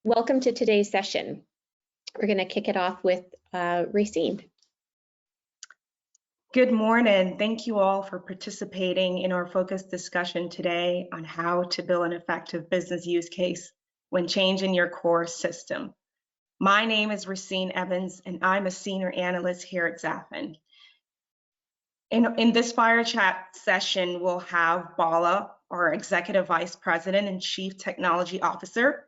welcome to today's session. We're going to kick it off with Racine. Good morning. Thank you all for participating in our focused discussion today on how to build an effective business use case when changing your core system. My name is Racine Evans, and I'm a senior analyst here at Zafin. In this fire chat session, we'll have Bala, our Executive Vice President and Chief Technology Officer,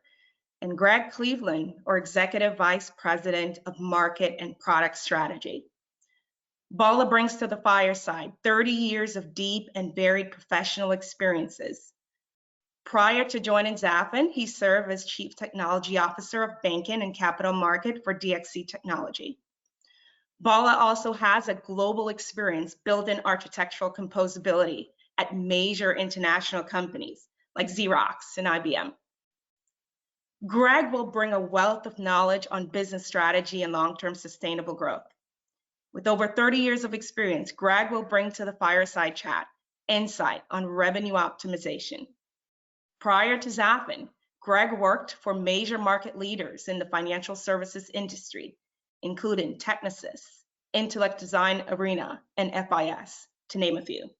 and Greg Cleveland, our Executive Vice President of Market and Product Strategy. Bala brings to the fireside 30 years of deep and varied professional experiences. Prior to joining Zafin, he served as Chief Technology Officer of Banking and Capital Market for DXC Technology. Bala also has a global experience building architectural composability at major international companies like Xerox and IBM. Greg will bring a wealth of knowledge on business strategy and long-term sustainable growth. With over 30 years of experience, Greg will bring to the fireside chat insight on revenue optimization. Prior to Zafin, Greg worked for major market leaders in the financial services industry, including Technisys, Intellect Design Arena, and FIS, to name a few.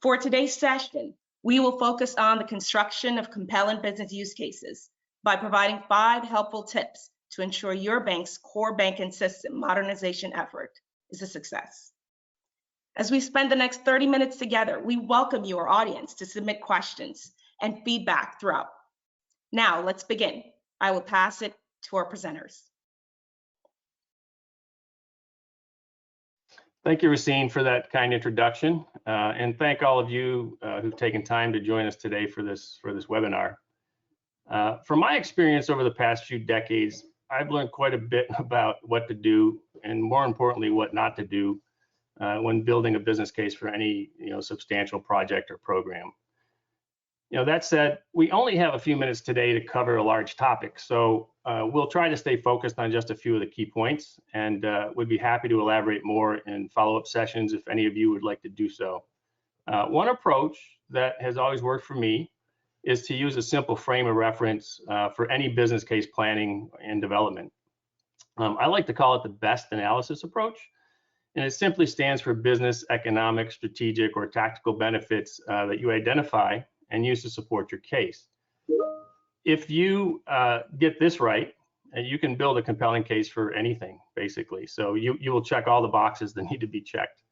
For today's session, we will focus on the construction of compelling business use cases by providing 5 helpful tips to ensure your bank's core banking system modernization effort is a success. As we spend the next 30 minutes together, we welcome you, our audience, to submit questions and feedback throughout. Now, let's begin. I will pass it to our presenters. Thank you, Racine, for that kind introduction, and thank all of you who've taken time to join us today for this webinar. From my experience over the past few decades, I've learned quite a bit about what to do, and more importantly, what not to do when building a business case for any substantial project or program. That said, we only have a few minutes today to cover a large topic, so we'll try to stay focused on just a few of the key points, and we'd be happy to elaborate more in follow-up sessions if any of you would like to do so. One approach that has always worked for me is to use a simple frame of reference for any business case planning and development. I like to call it the best analysis approach, and it simply stands for business, economic, strategic, or tactical benefits that you identify and use to support your case. If you get this right, you can build a compelling case for anything, basically. So you will check all the boxes that need to be checked.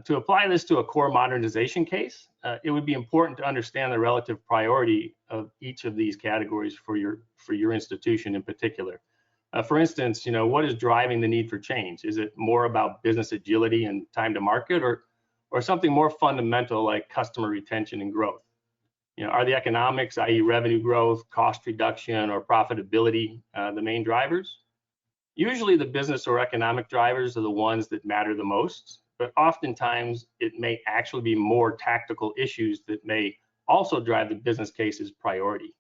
To apply this to a core modernization case, it would be important to understand the relative priority of each of these categories for your institution in particular. For instance, what is driving the need for change? Is it more about business agility and time to market, or something more fundamental like customer retention and growth? Are the economics, i.e. revenue growth, cost reduction, or profitability the main drivers? Usually the business or economic drivers are the ones that matter the most, but oftentimes it may actually be more tactical issues that may also drive the business case's priority.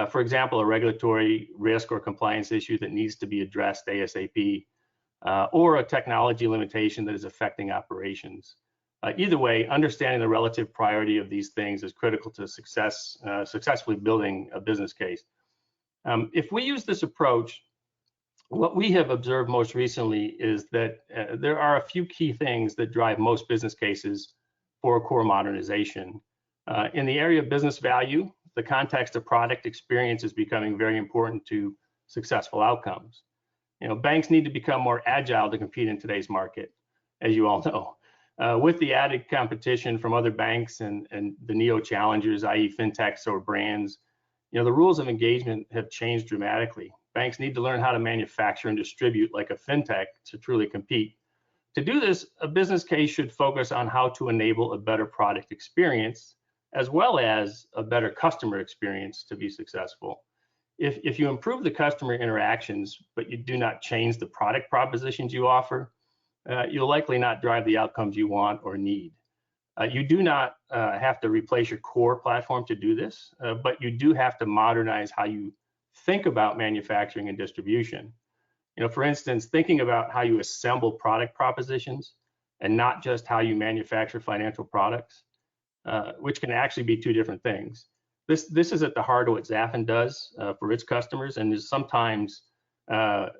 For example, a regulatory risk or compliance issue that needs to be addressed ASAP, or a technology limitation that is affecting operations. Either way, understanding the relative priority of these things is critical to successfully building a business case. If we use this approach, what we have observed most recently is that there are a few key things that drive most business cases for core modernization. In the area of business value, the context of product experience is becoming very important to successful outcomes. Banks need to become more agile to compete in today's market, as you all know. With the added competition from other banks and the neo-challengers, i.e. fintechs or brands, the rules of engagement have changed dramatically. Banks need to learn how to manufacture and distribute like a fintech to truly compete. To do this, a business case should focus on how to enable a better product experience, as well as a better customer experience to be successful. If you improve the customer interactions, but you do not change the product propositions you offer, you'll likely not drive the outcomes you want or need. You do not have to replace your core platform to do this, but you do have to modernize how you think about manufacturing and distribution. For instance, thinking about how you assemble product propositions and not just how you manufacture financial products, which can actually be two different things. This is at the heart of what Zafin does for its customers, and is sometimes can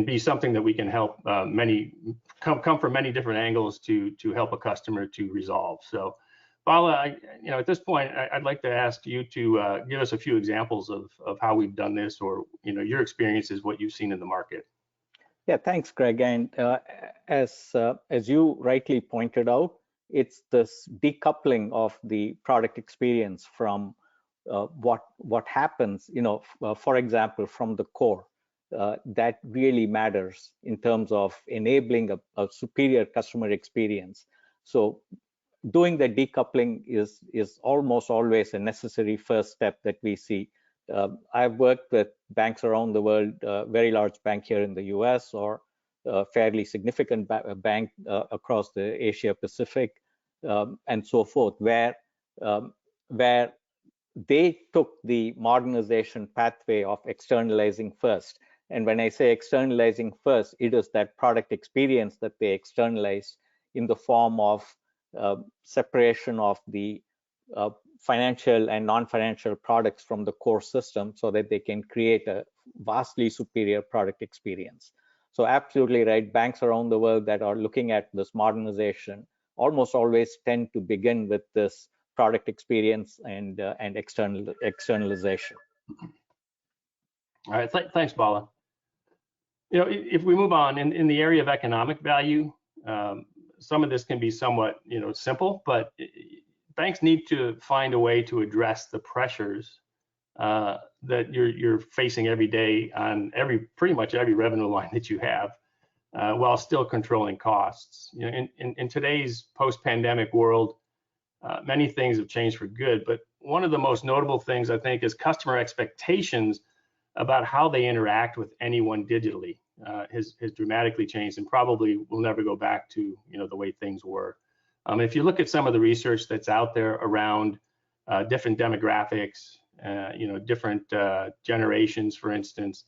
be something that we can help many come from many different angles to help a customer to resolve. So, Bala, at this point, I'd like to ask you to give us a few examples of how we've done this, or your experiences, what you've seen in the market. Yeah, thanks, Greg. And as you rightly pointed out, it's this decoupling of the product experience from what happens, for example, from the core. That really matters in terms of enabling a superior customer experience. So doing the decoupling is almost always a necessary first step that we see. I've worked with banks around the world, a very large bank here in the US, or a fairly significant bank across the Asia Pacific, and so forth, where they took the modernization pathway of externalizing first. And when I say externalizing first, it is that product experience that they externalize in the form of separation of the financial and non-financial products from the core system, so that they can create a vastly superior product experience. So absolutely right, banks around the world that are looking at this modernization almost always tend to begin with this product experience and externalization. All right, thanks, Bala. If we move on in the area of economic value, some of this can be somewhat simple, but banks need to find a way to address the pressures that you're facing every day on pretty much every revenue line that you have, while still controlling costs. In today's post-pandemic world, many things have changed for good, but one of the most notable things, I think, is customer expectations about how they interact with anyone digitally has dramatically changed, and probably will never go back to the way things were. If you look at some of the research that's out there around different demographics, different generations, for instance,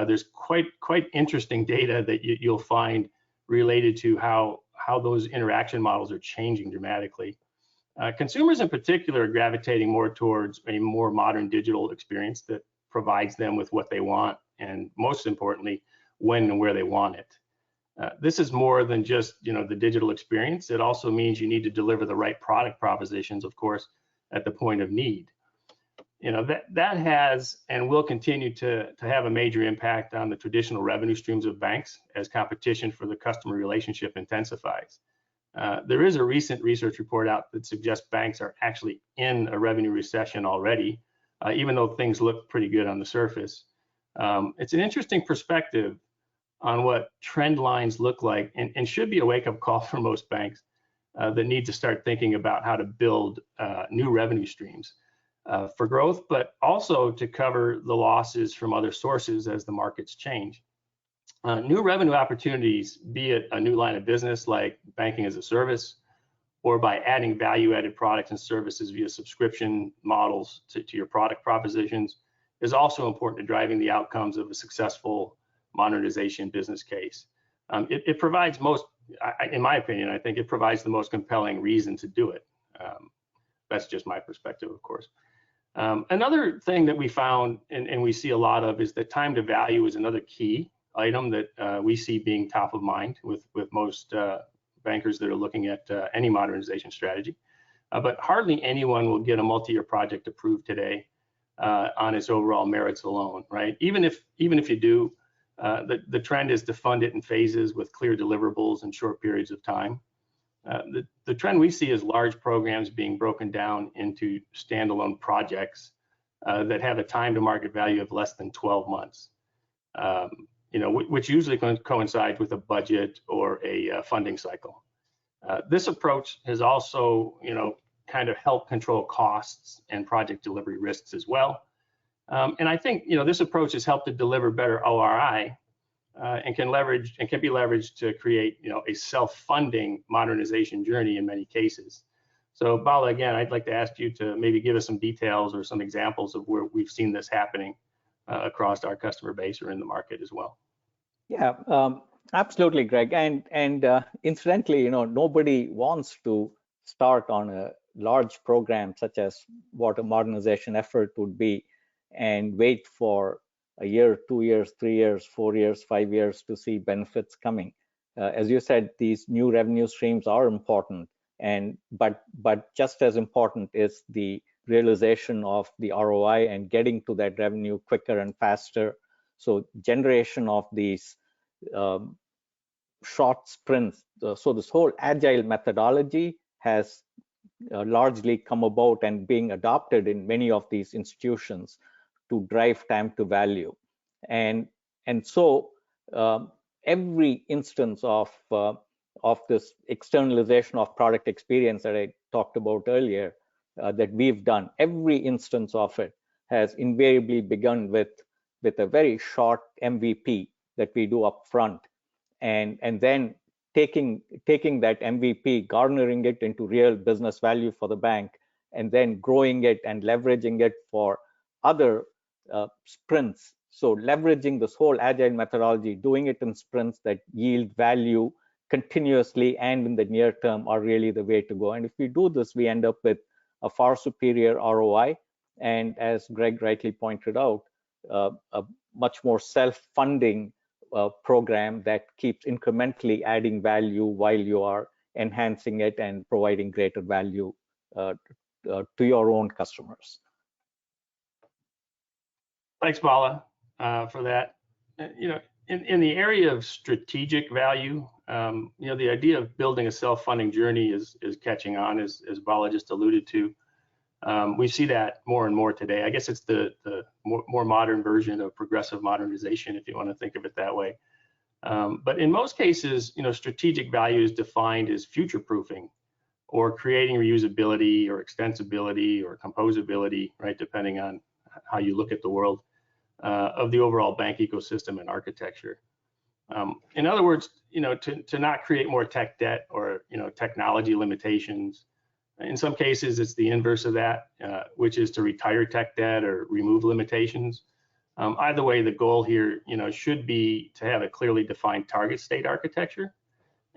there's quite interesting data that you'll find related to how those interaction models are changing dramatically. Consumers in particular are gravitating more towards a more modern digital experience that provides them with what they want, and most importantly, when and where they want it. This is more than just the digital experience. It also means you need to deliver the right product propositions, of course, at the point of need. That has and will continue to have a major impact on the traditional revenue streams of banks as competition for the customer relationship intensifies. There is a recent research report out that suggests banks are actually in a revenue recession already, even though things look pretty good on the surface. It's an interesting perspective on what trend lines look like, and should be a wake-up call for most banks that need to start thinking about how to build new revenue streams for growth, but also to cover the losses from other sources as the markets change. New revenue opportunities, be it a new line of business like banking as a service, or by adding value-added products and services via subscription models to your product propositions, is also important to driving the outcomes of a successful modernization business case. It provides in my opinion, I think it provides the most compelling reason to do it. That's just my perspective, of course. Another thing that we found and we see a lot of is that time to value is another key item that we see being top of mind with most bankers that are looking at any modernization strategy. But hardly anyone will get a multi-year project approved today on its overall merits alone, right? Even if you do, the trend is to fund it in phases with clear deliverables and short periods of time. The trend we see is large programs being broken down into standalone projects that have a time to market value of less than 12 months, which usually coincides with a budget or a funding cycle. This approach has also, kind of helped control costs and project delivery risks as well. And I think, this approach has helped to deliver better ORI and can be leveraged to create, a self-funding modernization journey in many cases. So Bala, again, I'd like to ask you to maybe give us some details or some examples of where we've seen this happening across our customer base or in the market as well. Yeah, absolutely, Greg. And incidentally, nobody wants to start on a large program such as what a modernization effort would be and wait for a year, 2 years, 3 years, 4 years, 5 years to see benefits coming. As you said, these new revenue streams are important, but just as important is the realization of the ROI and getting to that revenue quicker and faster. So generation of these short sprints. So this whole agile methodology has largely come about and being adopted in many of these institutions to drive time to value. And so every instance of this externalization of product experience that I talked about earlier that we've done, every instance of it has invariably begun with a very short MVP that we do up front, and then taking that MVP, garnering it into real business value for the bank, and then growing it and leveraging it for other sprints. So leveraging this whole agile methodology, doing it in sprints that yield value continuously and in the near term are really the way to go. And if we do this, we end up with a far superior ROI. And as Greg rightly pointed out, a much more self-funding program that keeps incrementally adding value while you are enhancing it and providing greater value to your own customers. Thanks, Bala, for that. In the area of strategic value, the idea of building a self-funding journey is catching on, as Bala just alluded to. We see that more and more today. I guess it's the more modern version of progressive modernization, if you want to think of it that way. But in most cases, strategic value is defined as future-proofing or creating reusability or extensibility or composability, right, depending on how you look at the world, of the overall bank ecosystem and architecture. In other words, to not create more tech debt or technology limitations. In some cases, it's the inverse of that, which is to retire tech debt or remove limitations. Either way, the goal here, should be to have a clearly defined target state architecture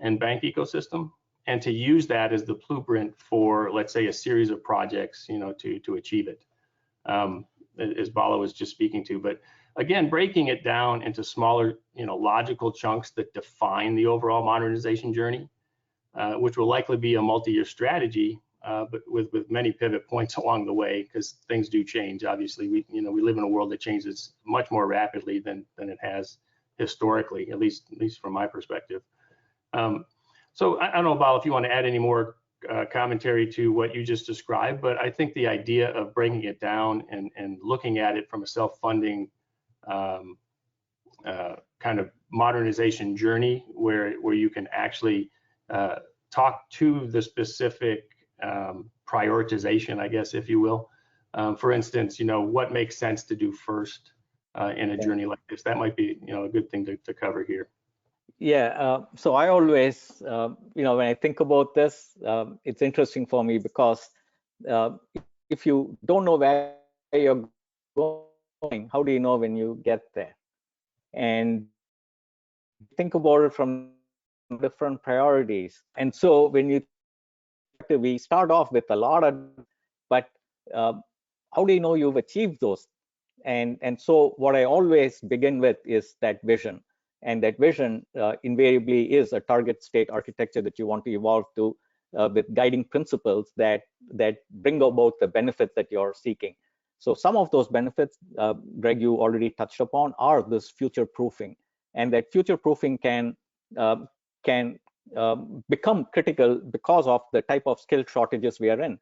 and bank ecosystem, and to use that as the blueprint for, let's say, a series of projects, to achieve it, as Bala was just speaking to. But again, breaking it down into smaller, logical chunks that define the overall modernization journey, which will likely be a multi-year strategy, but with many pivot points along the way, because things do change. Obviously, we live in a world that changes much more rapidly than it has historically, at least from my perspective. So I don't know, Bala, if you want to add any more commentary to what you just described, but I think the idea of breaking it down and looking at it from a self-funding kind of modernization journey, where you can actually talk to the specific prioritization, I guess, if you will. For instance, what makes sense to do first in a journey like this? That might be, a good thing to cover here. Yeah, so I always, when I think about this, it's interesting for me because if you don't know where you're going, how do you know when you get there? And think about it from different priorities. And so when we start off with a lot of, but how do you know you've achieved those? And so what I always begin with is that vision. And that vision invariably is a target state architecture that you want to evolve to with guiding principles that bring about the benefits that you're seeking. So some of those benefits, Greg, you already touched upon, are this future proofing. And that future proofing can become critical because of the type of skill shortages we are in.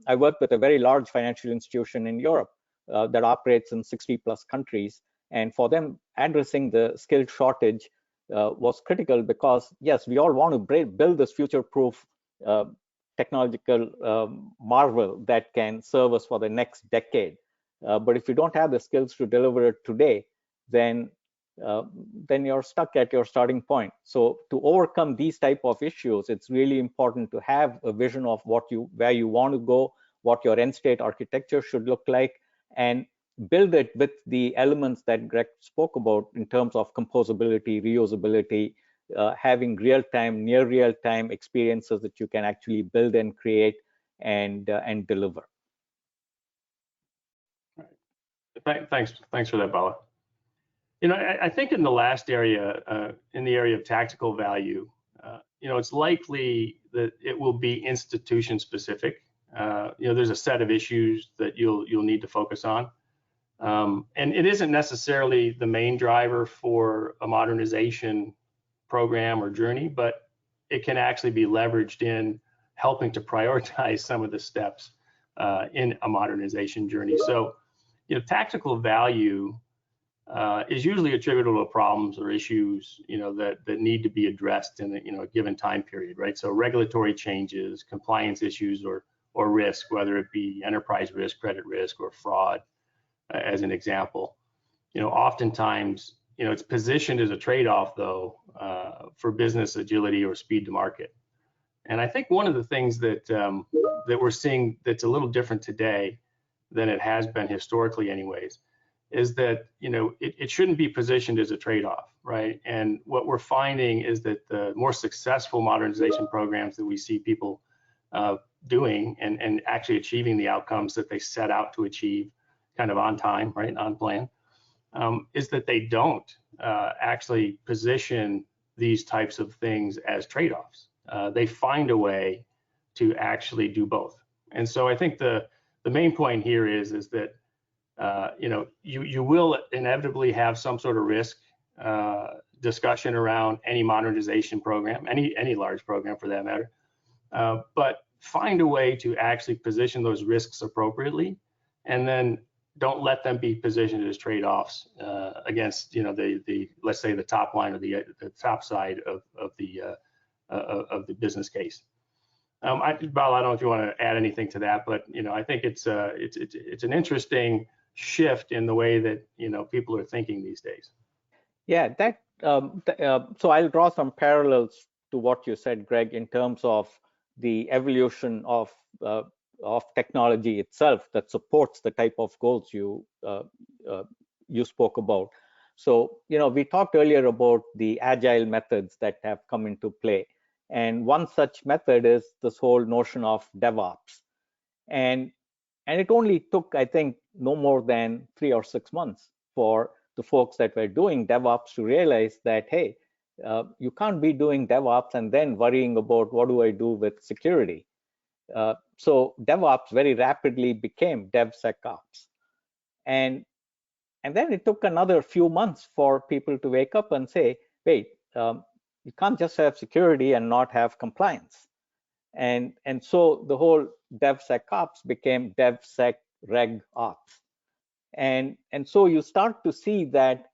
I work with a very large financial institution in Europe that operates in 60+ countries. And for them, addressing the skill shortage was critical because, yes, we all want to build this future-proof technological marvel that can serve us for the next decade. But if you don't have the skills to deliver it today, then you're stuck at your starting point. So to overcome these type of issues, it's really important to have a vision of where you want to go, what your end state architecture should look like, and build it with the elements that Greg spoke about in terms of composability, reusability, having real-time, near real-time experiences that you can actually build and create, and deliver. Thanks for that, Bala. You know, I think in the last area, in the area of tactical value, you know, it's likely that it will be institution specific. You know, there's a set of issues that you'll need to focus on. And it isn't necessarily the main driver for a modernization program or journey, but it can actually be leveraged in helping to prioritize some of the steps in a modernization journey. So, you know, tactical value is usually attributable to problems or issues, you know, that need to be addressed in a, you know, a given time period, right? So regulatory changes, compliance issues, or risk, whether it be enterprise risk, credit risk, or fraud, as an example. You know, oftentimes, you know, it's positioned as a trade-off, though, for business agility or speed to market. And I think one of the things that that we're seeing that's a little different today than it has been historically, anyways, is that, you know, it shouldn't be positioned as a trade-off, right? And what we're finding is that the more successful modernization programs that we see people doing and actually achieving the outcomes that they set out to achieve, kind of on time, right, on plan, is that they don't actually position these types of things as trade-offs. They find a way to actually do both. And so I think the main point here is that you know, you will inevitably have some sort of risk discussion around any modernization program, any large program for that matter, but find a way to actually position those risks appropriately, and then don't let them be positioned as trade-offs against, you know, the let's say the top line or the top side of the business case. Bala, I don't know if you want to add anything to that, but, you know, I think it's an interesting shift in the way that, you know, people are thinking these days. Yeah, that so I'll draw some parallels to what you said, Greg, in terms of the evolution of technology itself that supports the type of goals you spoke about. So, you know, we talked earlier about the agile methods that have come into play, and one such method is this whole notion of DevOps, and it only took, I think, no more than 3 or 6 months for the folks that were doing DevOps to realize that, hey, you can't be doing DevOps and then worrying about what do I do with security. So DevOps very rapidly became DevSecOps. And then it took another few months for people to wake up and say, wait, you can't just have security and not have compliance. And so the whole DevSecOps became DevSecRegOps. And so you start to see that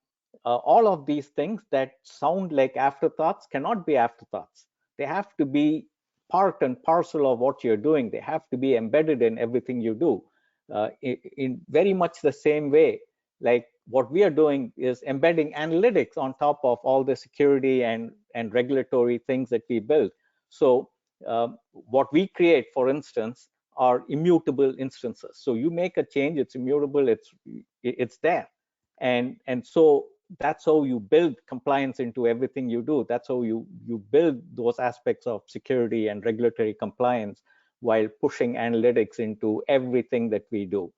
all of these things that sound like afterthoughts cannot be afterthoughts. They have to be part and parcel of what you're doing. They have to be embedded in everything you do in very much the same way. Like what we are doing is embedding analytics on top of all the security and regulatory things that we build. So what we create, for instance, are immutable instances. So you make a change, it's immutable, it's there. And so that's how you build compliance into everything you do. That's how you build those aspects of security and regulatory compliance while pushing analytics into everything that we do.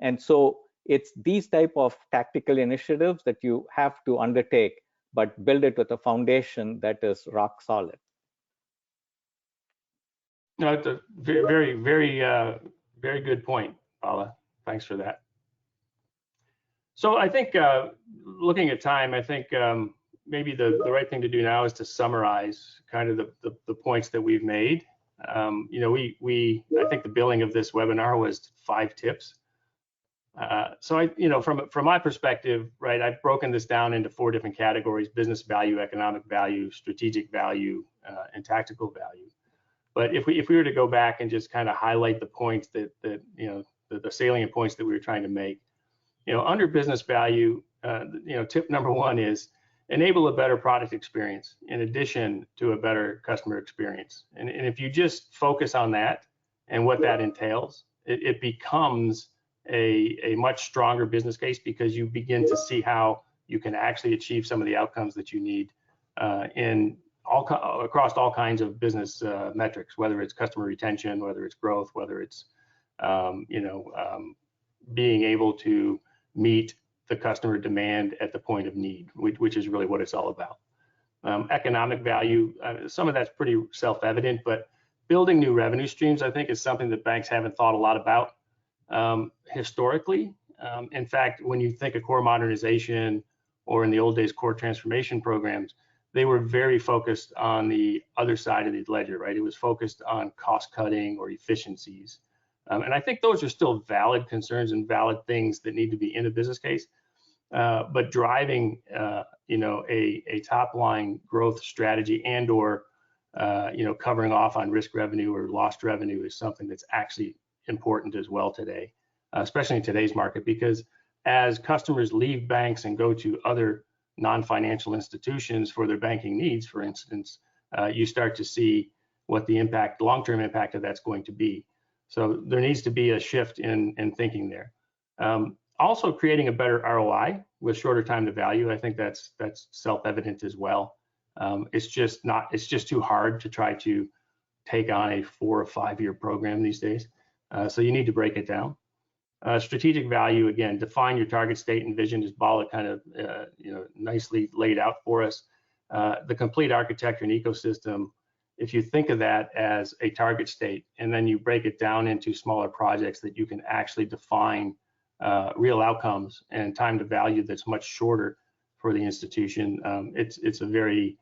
And so it's these type of tactical initiatives that you have to undertake, but build it with a foundation that is rock solid. No, it's a very, very, very good point, Bala. Thanks for that. So I think looking at time, I think maybe the right thing to do now is to summarize kind of the points that we've made. You know, I think the billing of this webinar was 5 tips. So you know, from my perspective, right, I've broken this down into 4 different categories: business value, economic value, strategic value, and tactical value. But if we were to go back and just kind of highlight the points that you know, the salient points that we were trying to make, you know, under business value, you know, tip number 1 is enable a better product experience in addition to a better customer experience. And if you just focus on that and what that entails, it becomes a much stronger business case, because you begin to see how you can actually achieve some of the outcomes that you need in across all kinds of business metrics, whether it's customer retention, whether it's growth, whether it's being able to meet the customer demand at the point of need, which is really what it's all about. Economic value, some of that's pretty self-evident, but building new revenue streams, I think, is something that banks haven't thought a lot about historically. In fact, when you think of core modernization, or in the old days, core transformation programs, they were very focused on the other side of the ledger, right? It was focused on cost cutting or efficiencies. And I think those are still valid concerns and valid things that need to be in a business case. But driving, a top line growth strategy and or, covering off on risk revenue or lost revenue is something that's actually important as well today, especially in today's market, because as customers leave banks and go to other non-financial institutions for their banking needs, for instance, you start to see what the impact, long-term impact of that's going to be. So there needs to be a shift in thinking there. Also creating a better ROI with shorter time to value. I think that's self-evident as well. It's just too hard to try to take on a 4 or 5 year program these days. So you need to break it down. Strategic value, again, define your target state and vision, as Bala kind of nicely laid out for us. The complete architecture and ecosystem, if you think of that as a target state and then you break it down into smaller projects that you can actually define real outcomes and time to value that's much shorter for the institution, it's a very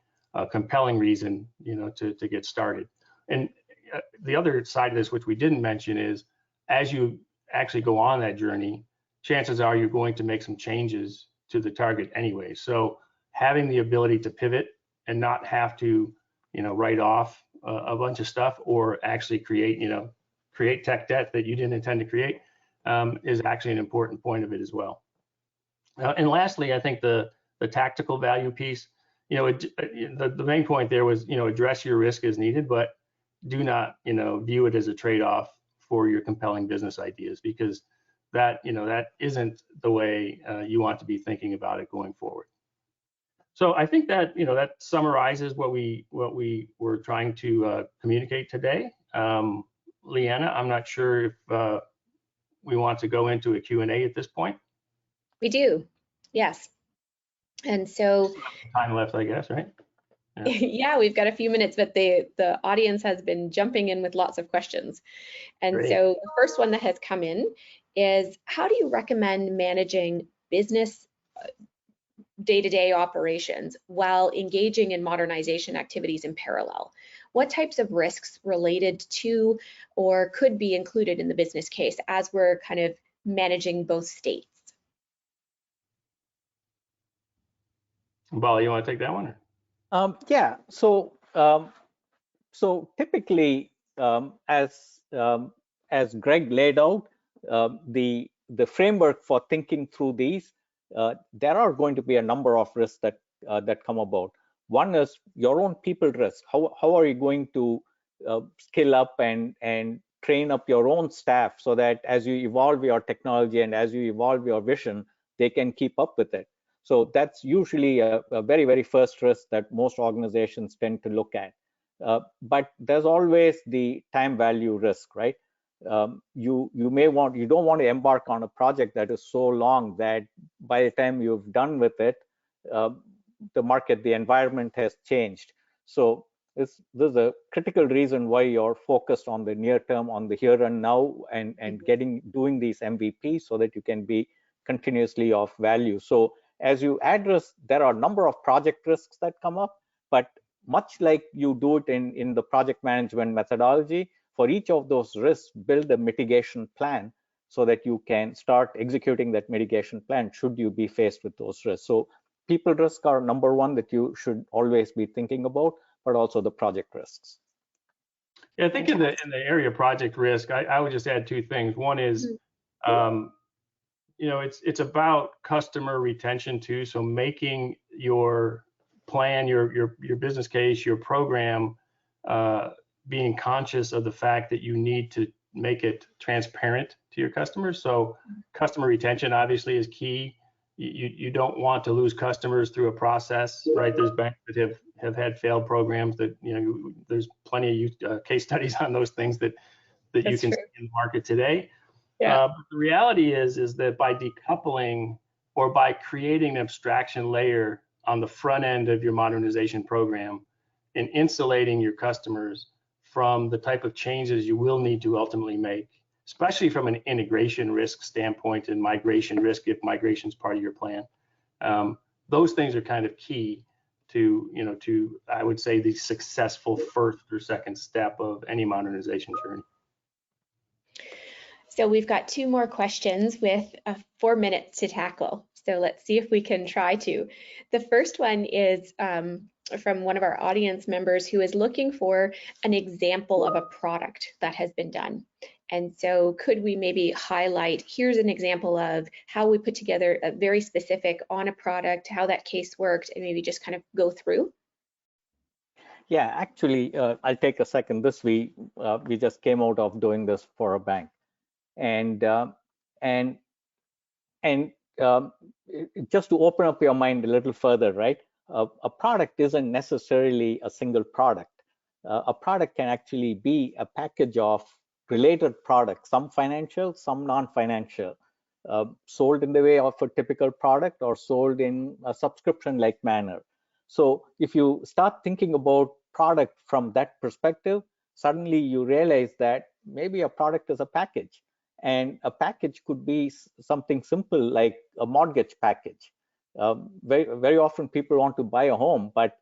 compelling reason to get started. And the other side of this, which we didn't mention, is as you actually go on that journey, chances are you're going to make some changes to the target anyway. So having the ability to pivot and not have to, write off a bunch of stuff or actually create tech debt that you didn't intend to create is actually an important point of it as well. And lastly, I think the tactical value piece, the main point there was, address your risk as needed, but do not, view it as a trade-off for your compelling business ideas, because that isn't the way you want to be thinking about it going forward. So I think that that summarizes what we were trying to communicate today. Leanna, I'm not sure if we want to go into a Q&A at this point. We do, yes. And so time left, I guess, right? Yeah, we've got a few minutes, but the audience has been jumping in with lots of questions. And Great. So the first one that has come in is, how do you recommend managing business day-to-day operations while engaging in modernization activities in parallel? What types of risks related to or could be included in the business case as we're kind of managing both states? Bala, you want to take that one? Yeah. So typically, as Greg laid out, the framework for thinking through these, there are going to be a number of risks that come about. One is your own people risk. How are you going to skill up and train up your own staff so that as you evolve your technology and as you evolve your vision, they can keep up with it? So that's usually a very, very first risk that most organizations tend to look at. But there's always the time value risk, right? You don't want to embark on a project that is so long that by the time you've done with it, the environment has changed. So this is a critical reason why you're focused on the near term, on the here and now, and doing these MVPs so that you can be continuously of value. So as you address, there are a number of project risks that come up, but much like you do it in the project management methodology, for each of those risks, build a mitigation plan so that you can start executing that mitigation plan should you be faced with those risks. So people risk are number one that you should always be thinking about, but also the project risks. Yeah, I think in the area of project risk, I would just add two things. One is, it's about customer retention too. So making your plan, your business case, your program, being conscious of the fact that you need to make it transparent to your customers. So customer retention obviously is key. you don't want to lose customers through a process, right? There's banks that have had failed programs that, there's plenty of case studies on those things that you That's can true. see in the market today. Yeah. But the reality is that by decoupling or by creating an abstraction layer on the front end of your modernization program and insulating your customers from the type of changes you will need to ultimately make, especially from an integration risk standpoint and migration risk if migration is part of your plan. Those things are kind of key to I would say the successful first or second step of any modernization journey. So we've got 2 more questions with 4 minutes to tackle. So let's see if we can try to. The first one is from one of our audience members who is looking for an example of a product that has been done. And so could we maybe highlight, here's an example of how we put together a very specific on a product, how that case worked, and maybe just kind of go through? Yeah, actually, I'll take a second. We just came out of doing this for a bank, and and and just to open up your mind a little further, right? A product isn't necessarily a single product. A product can actually be a package of related products, some financial, some non-financial, sold in the way of a typical product or sold in a subscription-like manner. So if you start thinking about product from that perspective, suddenly you realize that maybe a product is a package. And a package could be something simple like a mortgage package. Very often people want to buy a home, but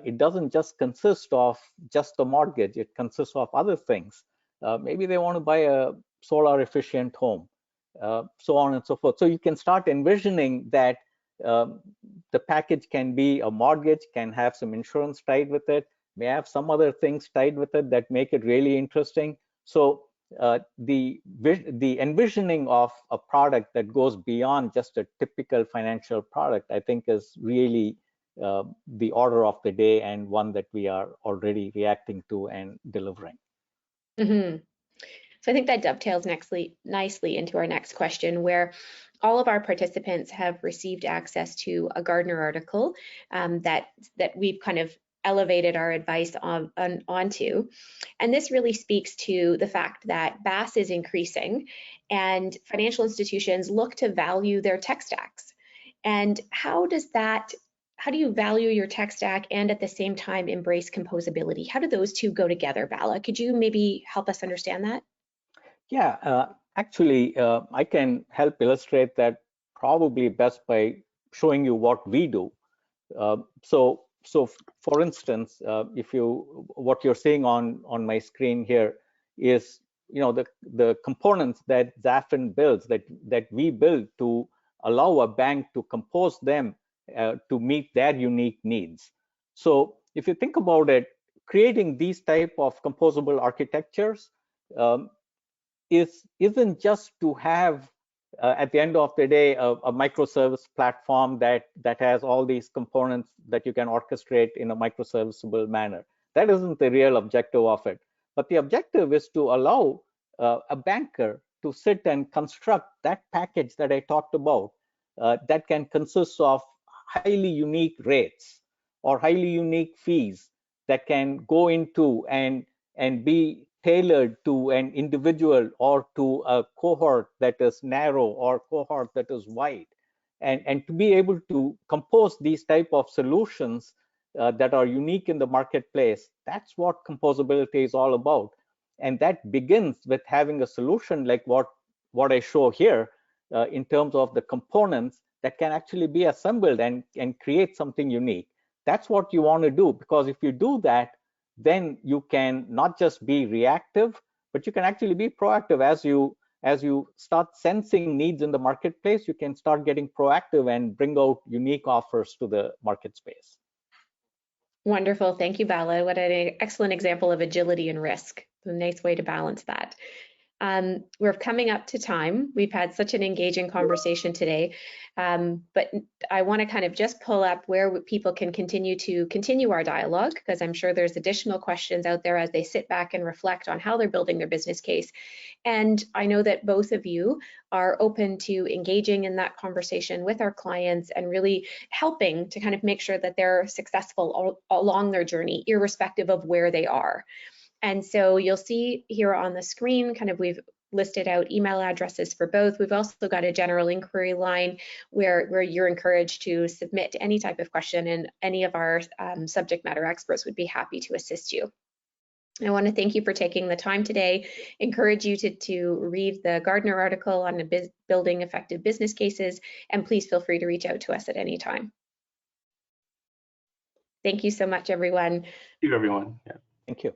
it doesn't just consist of just the mortgage. It consists of other things. Maybe they want to buy a solar efficient home, so on and so forth. So you can start envisioning that the package can be a mortgage, can have some insurance tied with it, may have some other things tied with it that make it really interesting. So the envisioning of a product that goes beyond just a typical financial product, I think, is really the order of the day, and one that we are already reacting to and delivering. Mm-hmm. So I think that dovetails nicely into our next question, where all of our participants have received access to a Gardner article that we've kind of elevated our advice onto. And this really speaks to the fact that BaaS is increasing and financial institutions look to value their tech stacks. And how do you value your tech stack and at the same time embrace composability? How do those two go together, Bala? Could you maybe help us understand that? Yeah, actually, I can help illustrate that probably best by showing you what we do. So for instance, what you're seeing on my screen here is the components that Zafin builds, that we build to allow a bank to compose them to meet their unique needs. So if you think about it, creating these type of composable architectures isn't just to have at the end of the day a microservice platform that has all these components that you can orchestrate in a microserviceable manner. That isn't the real objective of it. But the objective is to allow a banker to sit and construct that package that I talked about that can consist of highly unique rates or highly unique fees that can go into and be tailored to an individual or to a cohort that is narrow or cohort that is wide, and to be able to compose these type of solutions that are unique in the marketplace. That's what composability is all about, and that begins with having a solution like what I show here in terms of the components that can actually be assembled and create something unique. That's what you want to do, because if you do that, then you can not just be reactive, but you can actually be proactive. As you start sensing needs in the marketplace, you can start getting proactive and bring out unique offers to the market space. Wonderful. Thank you, Bala. What an excellent example of agility and risk. A nice way to balance that. We're coming up to time. We've had such an engaging conversation today, but I want to kind of just pull up where people can continue our dialogue, because I'm sure there's additional questions out there as they sit back and reflect on how they're building their business case. And I know that both of you are open to engaging in that conversation with our clients and really helping to kind of make sure that they're successful along their journey, irrespective of where they are. And so you'll see here on the screen, kind of we've listed out email addresses for both. We've also got a general inquiry line where you're encouraged to submit any type of question, and any of our subject matter experts would be happy to assist you. I want to thank you for taking the time today, encourage you to read the Gardner article on building effective business cases, and please feel free to reach out to us at any time. Thank you so much, everyone. Thank you, everyone. Yeah. Thank you.